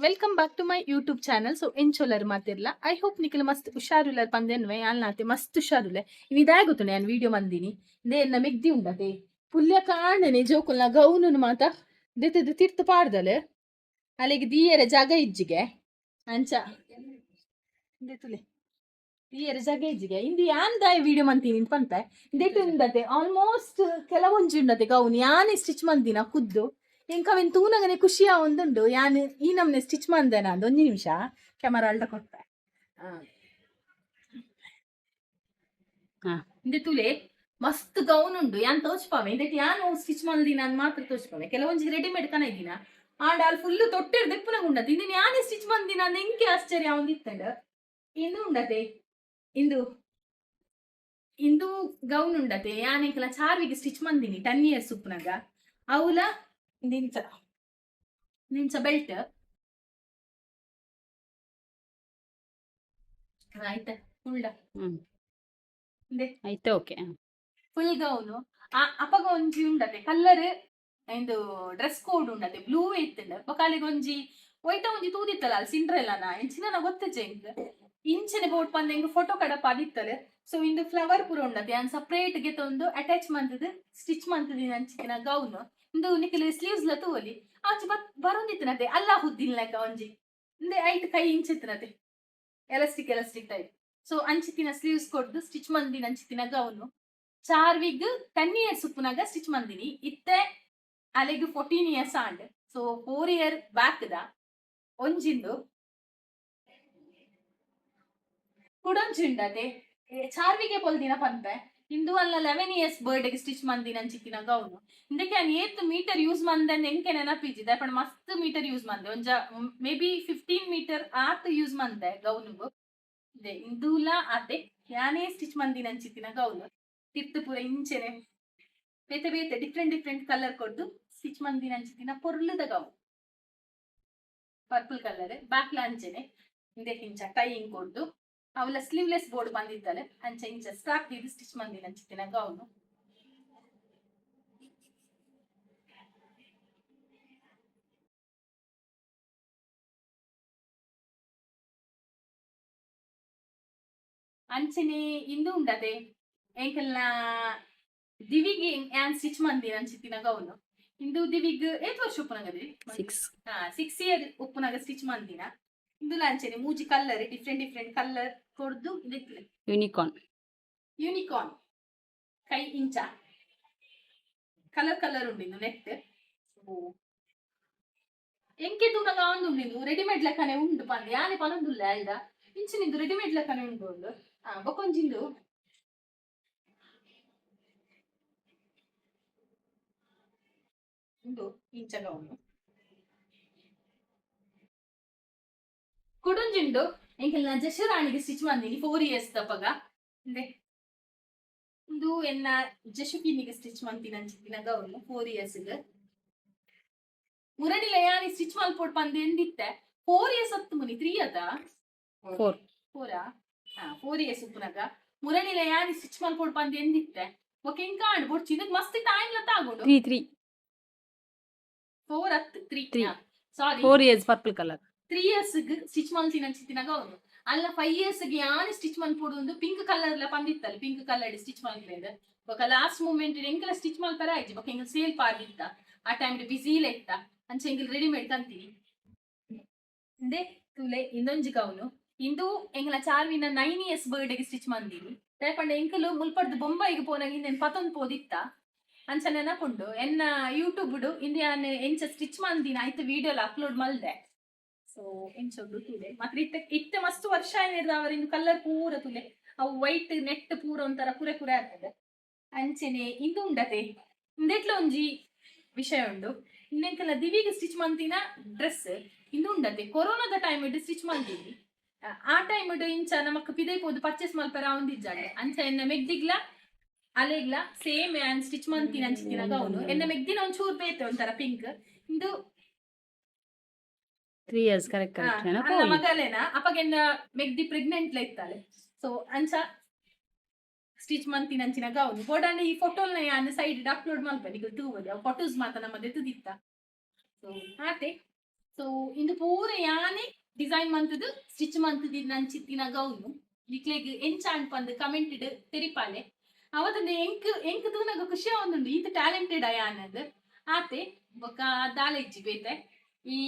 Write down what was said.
Welcome back to my YouTube channel. So ಎಂಚೋಲರ್ ಮಾತಿರ್ಲ I hope Nikhil ಮಸ್ತ್ ಹುಷಾರುಲ್ಲರ್ ಪಂದೆನ್ವೆ ಅಲ್ನಾತೆ ಮಸ್ತ್ ಹುಷಾರುಲೆ ಇವ್ ಇದಾಗುತ್ತನೆ ನಾನು ವಿಡಿಯೋ ಮಂದಿನಿ ದೇ ಎನ್ನ ಮೆಗ್ದಿ ಉಂಡತೆ ಪುಲ್ಯ ಕಾಣನೆ ಜೋಕುಲ್ನ ಗೌನು ಮಾತ ದೆತ್ತದು ತಿರ್ತು ಪಾಡ್ದಲೆ ಅಲ್ಲಿಗೆ ದೀಯರ ಜಾಗ ಇಜ್ಜಿಗೆ ಅಂಚ ದೆತ್ತುಲೆ ದೀಯರ ಜಾಗ ಇಜ್ಜಿಗೆ ಇಂದು ಯಾನ್ ದಾಯ ವಿಡಿಯೋ ಮಂತೀನಿ ಪಂತ ದೆಟ್ಟು ಉಂಡತೆ ಆಲ್ಮೋಸ್ಟ್ ಕೆಲವೊಂಜಿ ಉಂಡತೆ ಗೌನ್ ಯಾನೇ ಸ್ಟಿಚ್ ಮಂದಿನ ಖುದ್ದು ಎಂಕವೆನ್ ತೂನಗನೆ ಖುಷಿ ಒಂದುಂಡು ಯಾನ್ ಈ ನಮ್ನೆ ಸ್ಟಿಚ್ ಮಂದೆ ನಾನು ಒಂಜಿ ನಿಮಿಷ ಕ್ಯಾಮರಾ ಅಲ್ದ ಕೊಡ್ತೆ ಇಂದೆ ತುಲೆ ಮಸ್ತ್ ಗೌನ್ ಉಂಡು ಯಾನ್ ತೋಚ್ಪಾವೆ ಇಂದಕ್ಕೆ ಯಾನು ಸ್ಟಿಚ್ ಮಂದಿ ನಾನು ಮಾತ್ರ ತೋಚ್ಪಾವೆ ಕೆಲವೊಂಜಿ ರೆಡಿಮೇಡ್ ಕನ ಇದ್ದೀನ ಆಂಡ ಅಲ್ಲಿ ಫುಲ್ ತೊಟ್ಟಿರ್ ದೆಪ್ಪುನಗ ಉಂಡತೆ ಇಂದಿನ ಯಾನೇ ಸ್ಟಿಚ್ ಮಂದಿ ನಾನು ಎಂಕೆ ಆಶ್ಚರ್ಯ ಒಂದಿತ್ತಂಡ ಇಂದು ಉಂಡತೆ ಇಂದು ಇಂದು ಗೌನ್ ಉಂಡತೆ ಯಾನೆಂಕಲ ಚಾರ್ವಿಗೆ ಸ್ಟಿಚ್ ಮಂದಿನಿ 10 years ಉಪ್ಪುನಗ ಅವಲ ನಿಂಚ ಬೆಲ್ಟ್ ಆಯ್ತಾ ಫುಲ್ ಆಯ್ತು ಓಕೆ ಫುಲ್ ಗೌನು ಅಪಗ ಒಂಜಿ ಉಂಡತೆ ಕಲ್ಲರ್ ಇಂದು ಡ್ರೆಸ್ ಕೋಡ್ ಉಂಡತೆ ಬ್ಲೂ ಇತ್ತಂಡ ಬಕಾಲಿಗೆ ಒಂಜಿ ಒಯ್ಟ ಒಂಜಿ ತೂದಿತ್ತಲ್ಲ ಅಲ್ಲಿ ಸಿಂಡ್ರೆಲ್ಲನ ಇಂಚಿನ ಗೊತ್ತಜ್ಜೆ ಇಂಚನೆ ಬೋಟ್ ಪಂದ ಹೆಂಗ್ ಫೋಟೋ ಕಡಪ ಅದಿತ್ತಲೆ ಸೊ ಇಂದು ಫ್ಲವರ್ ಪೂರ ಉಂಡತೆ ಯಾನ್ ಸಪ್ರೇಟ್ ಗೆ ತೊಂದು ಅಟ್ಯಾಚ್ ಮಂತದ ಸ್ಟಿಚ್ ಮಂತದ ಅಂಚಿನ ಗೌನು ಇಂದು ನಿಖಿಲ್ ಸ್ಲೀವ್ಸ್ ಲ ತೂವಲಿ ಆಚೆ ಬರೋಂದಿತ್ತನತೆ ಅಲ್ಲ ಹುದ್ದಿಲ್ನಕ ಒಂಜಿ ಇಂದೆ ಐಟ್ ಕೈ ಇಂಚಿತ್ತನತೆ ಎಲಾಸ್ಟಿಕ್ ಟೈಪ್ ಸೊ ಅಂಚಿತ್ತಿನ ಸ್ಲೀವ್ಸ್ ಕೊಡ್ದು ಸ್ಟಿಚ್ ಮಂದಿನ ಅಂಚಿತ್ತಿನ ಗೌನು ಚಾರ್ವಿಗ್ 10 years ಉಪ್ಪುನಾಗ ಸ್ಟಿಚ್ ಮಂದಿನಿ ಇತ್ತೆ ಅಲೆಗ್ 14 years and so 4 year back ದ ಒಂಜಿಂದು ಕುಡೊಂಜುಂಡತೆ ಚಾರ್ವಿಗೆ ಪೊಲ್ದಿನ ಪಂಪೆ ಇಂದು ಅಲ್ಲ 11 years ಬರ್ಡೇಗೆ ಸ್ಟಿಚ್ ಮಂದಿನ ಅಂಚಿತ್ತಿನ ಗೌನು ಇಂದಕ್ಕೆ ನಾನು ಏತ್ ಮೀಟರ್ ಯೂಸ್ ಮಂದನ್ ಎಂಕೆ ನೆನಪಿಜಿದೆ ಪಣ ಮಸ್ತ್ ಮೀಟರ್ ಯೂಸ್ ಮಂದೆ ಒಂಜ ಮೇ ಬಿ 15 meter ಆತ್ ಯೂಸ್ ಮಂದೆ ಗೌನುಗು ಇದೆ ಇಂದುಲ ಅತೆ ಯಾನೇ ಸ್ಟಿಚ್ ಮಂದಿನ ಅಂಚಿತ್ತಿನ ಗೌನು ತಿರ್ತು ಪೂರ ಇಂಚೆನೆ ಬೇತೆ ಬೇತೆ ಡಿಫ್ರೆಂಟ್ ಕಲರ್ ಕೊಡ್ದು ಸ್ಟಿಚ್ ಮಂದಿನ ಅಂಚಿತ್ತಿನ ಪೊರ್ಲುದ ಗೌನ್ ಪರ್ಪಲ್ ಕಲರ್ ಬ್ಯಾಕ್ಲ ಅಂಚೆನೆ ಇಂದಕ್ಕೆ ಇಂಚ ಟೈಯಿಂಗ್ ಕೊಡ್ದು ಅವಳ ಸ್ಲೀವ್ಲೆಸ್ ಬೋರ್ಡ್ ಬಂದಿದ್ದಲೆ ಅಂಚೆ ಇಂಚ ಸ್ಟಾಕ್ ದಿದ್ದು ಸ್ಟಿಚ್ ಮಂದಿನ ಅಂಚಿತ್ತಿನ ಗೌನು ಅಂಚನೆ ಇಂದು ಉಂಡದೆ ಎಂಕಲ್ನ ದಿವಿಗೆ ಯಾನ್ ಸ್ಟಿಚ್ ಮಂದಿನ ಅಂಚಿತ್ತಿನ ಗೌನು ಇಂದು ದಿವಿಗ್ 8 ವರ್ಷ ಉಪ್ಪುನಗದಿ 6 year ಉಪ್ಪುನಗ ಸ್ಟಿಚ್ ಮಂದಿನ ಇಂದು ಲಾಂಚನೆ ಮೂಜಿ ಕಲ್ಲರ್ ಡಿಫ್ರೆಂಟ್ ಕಲ್ಲರ್ ಕೊಡ್ದು ಇದಕ್ಕೆ ಯೂನಿಕಾರ್ನ್ ಕೈ ಇಂಚ ಕಲರ್ ಉಂಡಿಂದು ನೆಟ್ ಎಂಕೆ ತೂನಗ ಒಂದು ಉಂಡಿಂದು ರೆಡಿಮೇಡ್ ಲೆಕ್ಕನೆ ಉಂಡು ಪಂದು ಯಾನೆ ಪನೊಂದುಲ್ಲ ಅಲ್ದ ಇಂಚಿನಿಂದು ರೆಡಿಮೇಡ್ ಲೆಕ್ಕನೆ ಉಂಡು ಒಂದು ಬೊಕೊಂಜಿಂದು ಉಂಡು ಇಂಚಗ ಉಂಡು ಕುಡೊಂಜಿಂಡು ಎಂಕೆಲ್ನ ಜಶುರಾಣಿಗೆ ಸ್ಟಿಚ್ ಮಂದಿನಿ 4 years ದಪ್ಪಗ ಅಂದ್ರೆ ಇಂದು ಎನ್ನ ಜಶುಕಿನಿಗೆ ಸ್ಟಿಚ್ ಮಂತಿನ ಅಂಚಿತ್ತಿನ ಗೌನು 4 years ಮುರಡಿಲ ಯಾನಿ ಸ್ಟಿಚ್ ಮಲ್ಪೋಡ್ ಪಂದೆ ಎಂದಿತ್ತೆ 4 years ಹತ್ತು ಮುನಿ 3 ಅದ 4 years ಉಪ್ಪುನಗ ಮುರಡಿಲ ಯಾನಿ ಸ್ಟಿಚ್ ಮಲ್ಪೋಡ್ ಪಂದೆ ಎಂದಿತ್ತೆ ಓಕೆ ಇಂಕಾಂಡ್ ಬೊಡ್ಚಿ ಇದಕ್ಕೆ ಮಸ್ತ್ ಟೈಮ್ ಲತ್ತ ಆಗೋಡು 3 4 ಹತ್ತು 3 ಸಾರಿ 4 years purple colour 3 years stitch ಮಲ್ತಿನ ಅಂಚಿತ್ತಿನ ಗೌನು ಅಲ್ಲ 5 years ಯಾನಿ ಸ್ಟಿಚ್ ಮಲ್ಪೋಡು ಒಂದು ಪಿಂಕ್ ಕಲರ್ ಲ ಪಂದಿತ್ತಲ್ಲ ಪಿಂಕ್ ಕಲರ್ ಸ್ಟಿಚ್ ಮಲ್ಪೇದ ಬೊಕ ಲಾಸ್ಟ್ ಮೂಮೆಂಟ್ ಎಂಕಲ ಸ್ಟಿಚ್ ಮಲ್ಪರ ಆಯ್ತು ಬೊಕ ಎಂಕಲ್ ಸೇಲ್ ಪಾರ್ದಿತ್ತ ಆ ಟೈಮ್ ಬಿಸಿಲ ಇತ್ತ ಅಂಚೆ ಎಂಕಲ್ ರೆಡಿಮೇಡ್ ತಂತೀನಿ ಇಂದೆ ತುಲೆ ಇಂದೊಂಜಿ ಗೌನು ಇಂದು ಎಂಕಲ ಚಾರ್ವಿನ 9 years ಬರ್ಡೇಗೆ ಸ್ಟಿಚ್ ಮಂದಿನಿ ತೇಪಂಡ ಎಂಕಲು ಮುಲ್ಪಡ್ದು ಬೊಂಬೈಗೆ ಪೋನಾಗ ಇಂದೆನ್ ಪತೊಂದು ಪೋದಿತ್ತ ಅಂಚ ನೆನಪುಂಡು ಎನ್ನ ಯೂಟ್ಯೂಬ್ ಇಂದು ಯಾನ್ ಎಂಚ ಸ್ಟಿಚ್ ಮಂದಿನ ಆಯ್ತು ವಿಡಿಯೋಲ ಅಪ್ಲೋಡ್ ಮಲ್ದೆ ಸೊ ಎಂಚೊಂದು ತುಲೆ ಮಾತ್ರ ಇತ್ತ ಮಸ್ತ್ ವರ್ಷ ಏನಿರ್ದ ಅವರಿಂದ ಕಲ್ಲರ್ ಪೂರ ತುಲೆ ಅವು ವೈಟ್ ನೆಟ್ ಪೂರ ಒಂಥರ ಕುರೆ ಆಗ್ತದೆ ಅಂಚೆನೆ ಇಂದು ಉಂಡತೆ ಇಂದೆಟ್ಲ ಒಂಜಿ ವಿಷಯ ಉಂಡು ಇನ್ನೆಂಕಲ್ಲ ದಿವಿಗೆ ಸ್ಟಿಚ್ ಮಂತಿನ ಡ್ರೆಸ್ ಇಂದು ಉಂಡತೆ ಕೊರೋನಾದ ಟೈಮ್ ಇಡು ಸ್ಟಿಚ್ ಮಂದಿನಿ ಆ ಟೈಮ್ ಇಡು ಇಂಚ ನಮಕ್ ಪಿದೈ ಪೋದು ಪರ್ಚೇಸ್ ಮಲ್ಪರ ಒಂದಿಜ್ಜಾಡೆ ಅಂಚ ಎನ್ನ ಮೆಗ್ದಿಗ್ಲ ಅಲೆಗ್ಲ ಸೇಮ್ ಆನ್ ಸ್ಟಿಚ್ ಮಂತಿನ ಅಂಚಿತ್ತಿನ ಗೌನು ಎನ್ನ ಮೆಗ್ದಿನ ಒಂಚೂರು ಬೇತೆ ಒಂಥರ ಪಿಂಕ್ ಇಂದು 3 years ಕರೆಕ್ಟ್ ಮಗಲೇನ ಅಪಗೆನ್ನ ಮೆಗ್ದಿ ಪ್ರೆಗ್ನೆಂಟ್ ಲ ಇತ್ತಾಳೆ ಸೊ ಅಂಚ ಸ್ಟಿಚ್ ಮಂತಿನ ಅಂಚಿನ ಗೌನು ಬೋಡಾಂಡ ಈ ಫೋಟೋಲ್ನ ಯಾನ್ ಸೈಡ್ ಅಪ್ಲೋಡ್ ಮಲ್ಪೆ ನಿಗಲ್ ತೂವದೆ ಅವು ಫೋಟೋಸ್ ಮಾತ ನಮ್ಮದೆ ತುದಿತ್ತ ಸೊ ಆತೆ ಸೊ ಇಂದು ಪೂರ ಯಾನೆ ಡಿಸೈನ್ ಮಂತದು ಸ್ಟಿಚ್ ಮಂತದಿ ನಂಚಿತ್ತಿನ ಗೌನು ನಿಕ್ಲೆಗ್ ಎಂಚ ಅನ್ಪಂದ್ ಕಮೆಂಟ್ ತೆರಿಪಾಲೆ ಅವತ್ತಂದು ಎಂಕ್ ತೂನಗ ಖುಷಿ ಆವೊಂದುಂಡು ಈತ ಟ್ಯಾಲೆಂಟೆಡ್ ಅಯ್ಯ ಅನ್ನದ್ ಆತೆ ಬೊಕ ದಾಲ ಇಜ್ಜಿ ಬೇತೆ ಈ